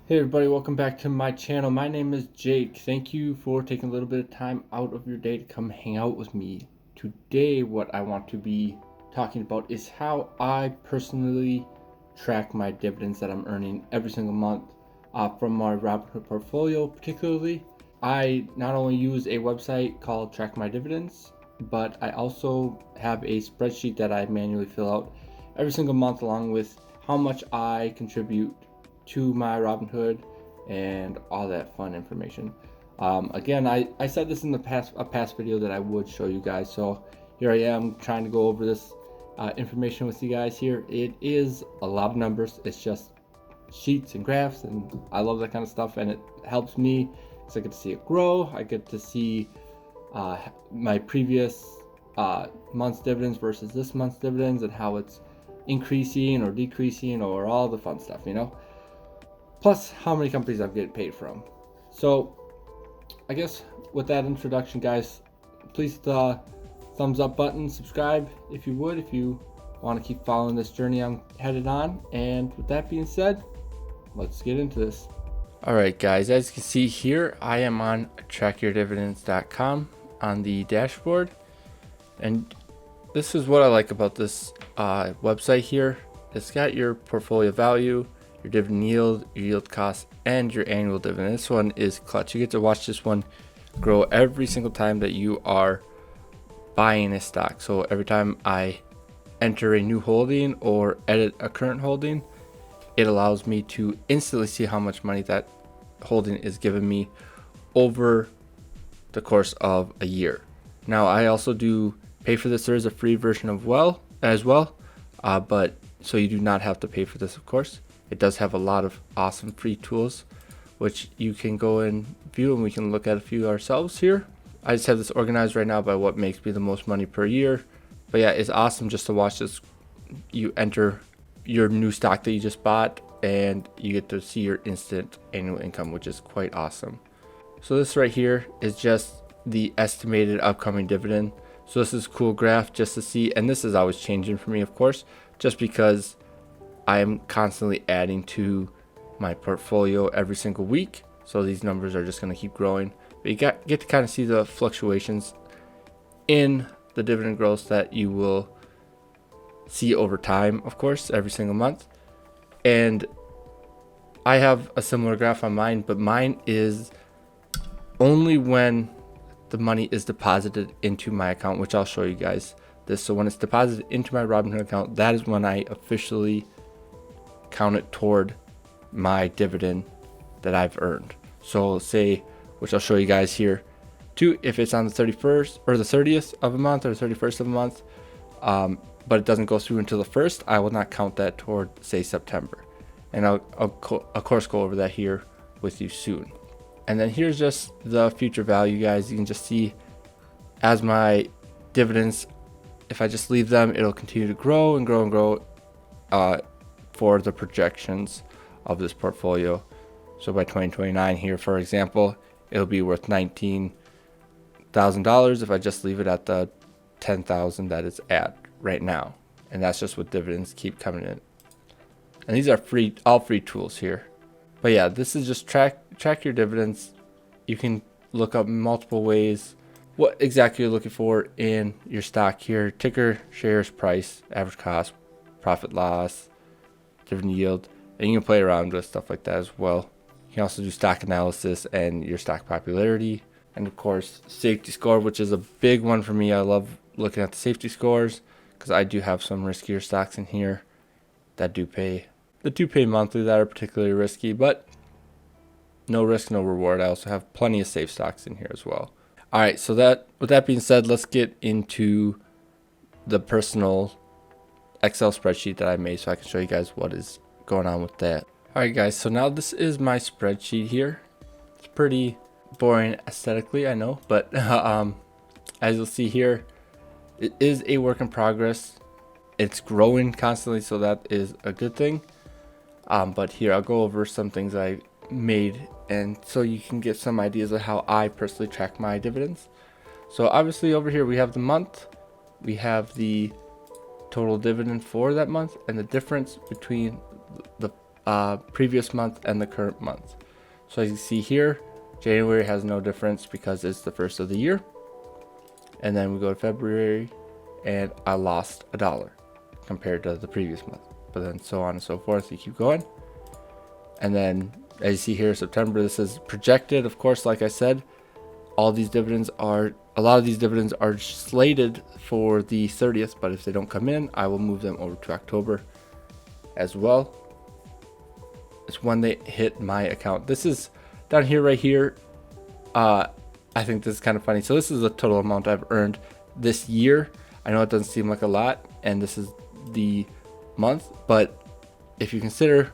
Hey everybody, welcome back to my channel. My name is Jake. Thank you for taking a little bit of time out of your day to come hang out with me. Today what I want to be talking about is how I personally track my dividends that I'm earning every single month from my Robinhood portfolio. Particularly, I not only use a website called Track My Dividends, but I also have a spreadsheet that I manually fill out every single month along with how much I contribute to my Robinhood and all that fun information. Again, I said this in the past video that I would show you guys, so here I am trying to go over this information with you guys here. It is a lot of numbers. It's just sheets and graphs, and I love that kind of stuff, and it helps me because I get to see it grow. I get to see my previous month's dividends versus this month's dividends and how it's increasing or decreasing or all the fun stuff, plus how many companies I'm getting paid from. So I guess with that introduction, guys, please hit the thumbs up button, subscribe if you would, if you want to keep following this journey I'm headed on. And with that being said, let's get into this. All right, guys, as you can see here, I am on trackyourdividends.com on the dashboard. And this is what I like about this website here. It's got your portfolio value, your dividend yield, your yield cost, and your annual dividend. This one is clutch. You get to watch this one grow every single time that you are buying a stock. So every time I enter a new holding or edit a current holding, it allows me to instantly see how much money that holding is giving me over the course of a year. Now, I also do pay for this. There is a free version as well, but so you do not have to pay for this, of course. It does have a lot of awesome free tools, which you can go and view, and we can look at a few ourselves here. I just have this organized right now by what makes me the most money per year. But yeah, it's awesome just to watch this. You enter your new stock that you just bought, and you get to see your instant annual income, which is quite awesome. So this right here is just the estimated upcoming dividend. So this is a cool graph just to see, and this is always changing for me, of course, just because I am constantly adding to my portfolio every single week. So these numbers are just going to keep growing. But you get to kind of see the fluctuations in the dividend growth that you will see over time, of course, every single month. And I have a similar graph on mine, but mine is only when the money is deposited into my account, which I'll show you guys this. So when it's deposited into my Robinhood account, that is when I officially count it toward my dividend that I've earned. So say, which I'll show you guys here too, if it's on the 31st or the 30th of a month or the 31st of a month, but it doesn't go through until the 1st, I will not count that toward, say, September. And I'll of course go over that here with you soon. And then here's just the future value, guys. You can just see as my dividends, if I just leave them, it'll continue to grow and grow and grow for the projections of this portfolio. So by 2029 here, for example, it'll be worth $19,000 if I just leave it at the 10,000 that it's at right now. And that's just with dividends keep coming in. And these are free, all free tools here. But yeah, this is just track your dividends. You can look up multiple ways what exactly you're looking for in your stock here: ticker, shares, price, average cost, profit loss, dividend yield, and you can play around with stuff like that as well. You can also do stock analysis and your stock popularity, and of course safety score, which is a big one for me. I love looking at the safety scores because I do have some riskier stocks in here that do pay monthly that are particularly risky, but no risk, no reward. I also have plenty of safe stocks in here as well. All right, so with that being said, let's get into the personal Excel spreadsheet that I made so I can show you guys what is going on with that. All right, guys, so now this is my spreadsheet here. It's pretty boring aesthetically, I know, but as you'll see here, it is a work in progress. It's growing constantly, so that is a good thing. But here I'll go over some things I made, and so you can get some ideas of how I personally track my dividends. So obviously over here we have the month, we have the total dividend for that month, and the difference between the previous month and the current month. So as you see here, January has no difference because it's the first of the year. And then we go to February and I lost $1 compared to the previous month. But then so on and so forth, you keep going. And then as you see here, September, this is projected. Of course, like I said, a lot of these dividends are slated for the 30th, but if they don't come in, I will move them over to October as well. It's when they hit my account. This is down here, right here. I think this is kind of funny. So this is the total amount I've earned this year. I know it doesn't seem like a lot, and this is the month, but if you consider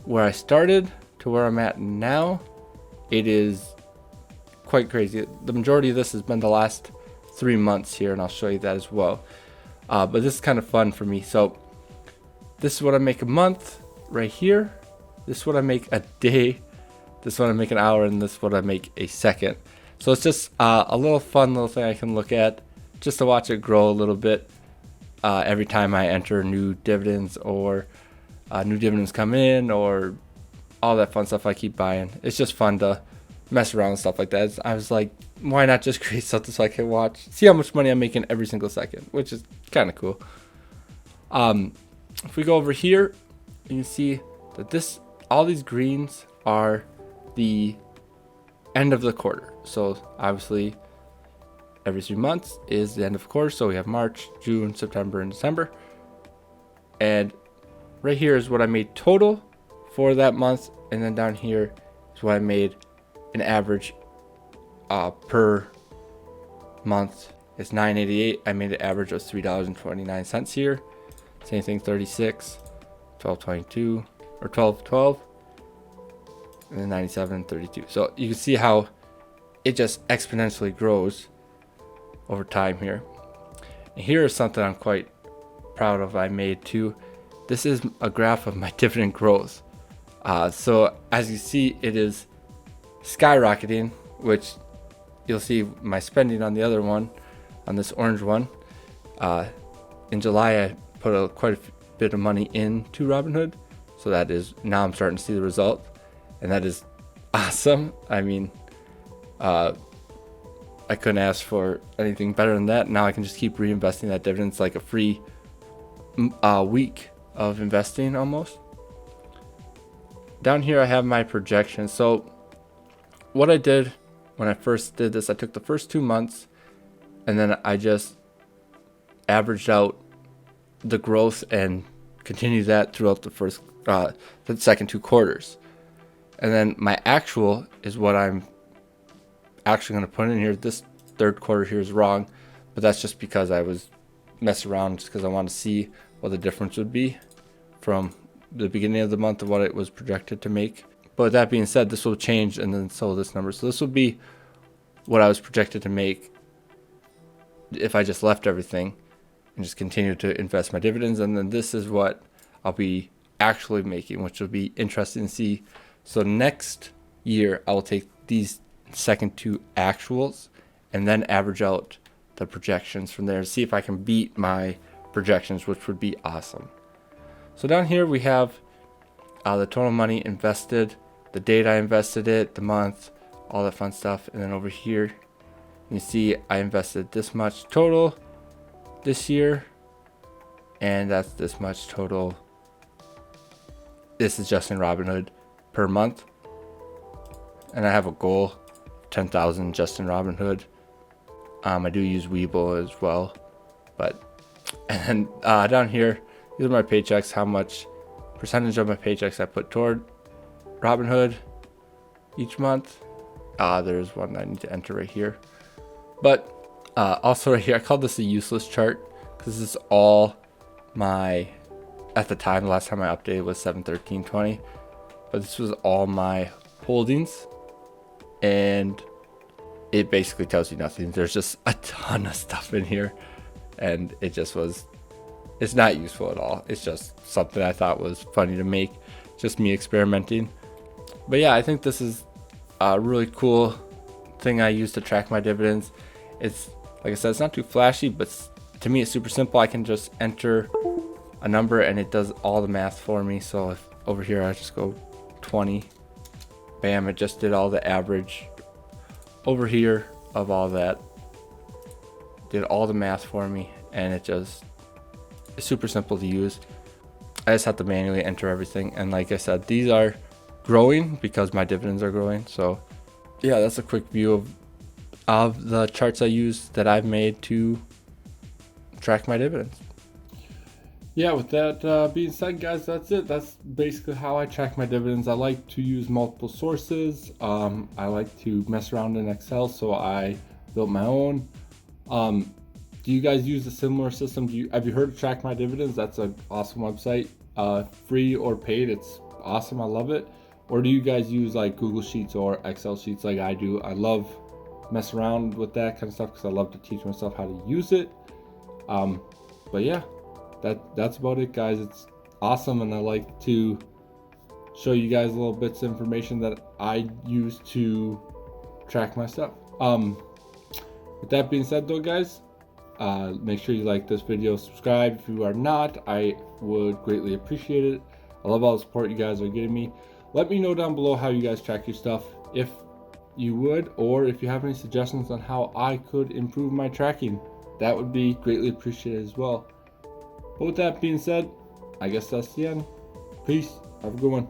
where I started to where I'm at now, it is quite crazy. The majority of this has been the last 3 months here, and I'll show you that as well. But this is kind of fun for me. So this is what I make a month right here. This is what I make a day. This is what I make an hour, and this is what I make a second. So it's just a little fun little thing I can look at just to watch it grow a little bit every time I enter new dividends, or new dividends come in, or all that fun stuff I keep buying. It's just fun to mess around with stuff like that. I was like, why not just create something so I can see how much money I'm making every single second, which is kind of cool. If we go over here, you can see that all these greens are the end of the quarter. So obviously every 3 months is the end of the quarter. So we have March, June, September, and December. And right here is what I made total for that month. And then down here is what I made an average per month. It's $9.88. I made an average of $3.29 here. Same thing, 36, 12.22, or 12.12, and then 97 and 32. So you can see how it just exponentially grows over time here. And here is something I'm quite proud of I made too. This is a graph of my dividend growth. So as you see, it is skyrocketing, which you'll see my spending on the other one, on this orange one. In July, I put quite a bit of money into Robinhood. So that is, now I'm starting to see the result, and that is awesome. I mean, I couldn't ask for anything better than that. Now I can just keep reinvesting that dividend. It's like a free week of investing almost. Down here I have my projections. So what I did when I first did this, I took the first 2 months and then I just averaged out the growth and continued that throughout the second 2 quarters. And then my actual is what I'm actually going to put in here. This 3rd quarter here is wrong, but that's just because I was messing around, just because I wanted to see what the difference would be from the beginning of the month of what it was projected to make. But with that being said, this will change, and then so will this number. So this will be what I was projected to make if I just left everything and just continued to invest my dividends. And then this is what I'll be actually making, which will be interesting to see. So next year I will take these second 2 actuals and then average out the projections from there, see if I can beat my projections, which would be awesome. So down here we have the total money invested, the date I invested it, the month, all that fun stuff. And then over here you see I invested this much total this year, and that's this much total. This is just in Robinhood per month, and I have a goal 10,000 just in Robinhood. I do use Webull as well, but and then down here, these are my paychecks, how much percentage of my paychecks I put toward Robinhood each month. There's one I need to enter right here, but also right here, I call this a useless chart because this is all my, at the time, the last time I updated was 7/13/20, but this was all my holdings, and it basically tells you nothing. There's just a ton of stuff in here, and it just was, it's not useful at all. It's just something I thought was funny to make, just me experimenting. But yeah, I think this is a really cool thing I use to track my dividends. It's, like I said, it's not too flashy, but to me it's super simple. I can just enter a number and it does all the math for me. So if over here I just go 20. Bam, it just did all the average over here of all that. Did all the math for me, and it's super simple to use. I just have to manually enter everything, and like I said, these are growing because my dividends are growing. So yeah, that's a quick view of the charts I use that I've made to track my dividends. Yeah, with that being said, guys, that's it. That's basically how I track my dividends. I like to use multiple sources. I like to mess around in Excel, so I built my own. Do you guys use a similar system? Have you heard of Track My Dividends? That's an awesome website. Free or paid, it's awesome. I love it. Or do you guys use like Google Sheets or Excel sheets like I do? I love mess around with that kind of stuff because I love to teach myself how to use it. But yeah, that's about it, guys. It's awesome, and I like to show you guys little bits of information that I use to track my stuff. With that being said, though, guys, make sure you like this video, subscribe if you are not. I would greatly appreciate it. I love all the support you guys are giving me. Let me know down below how you guys track your stuff, if you would, or if you have any suggestions on how I could improve my tracking. That would be greatly appreciated as well. But with that being said, I guess that's the end. Peace. Have a good one.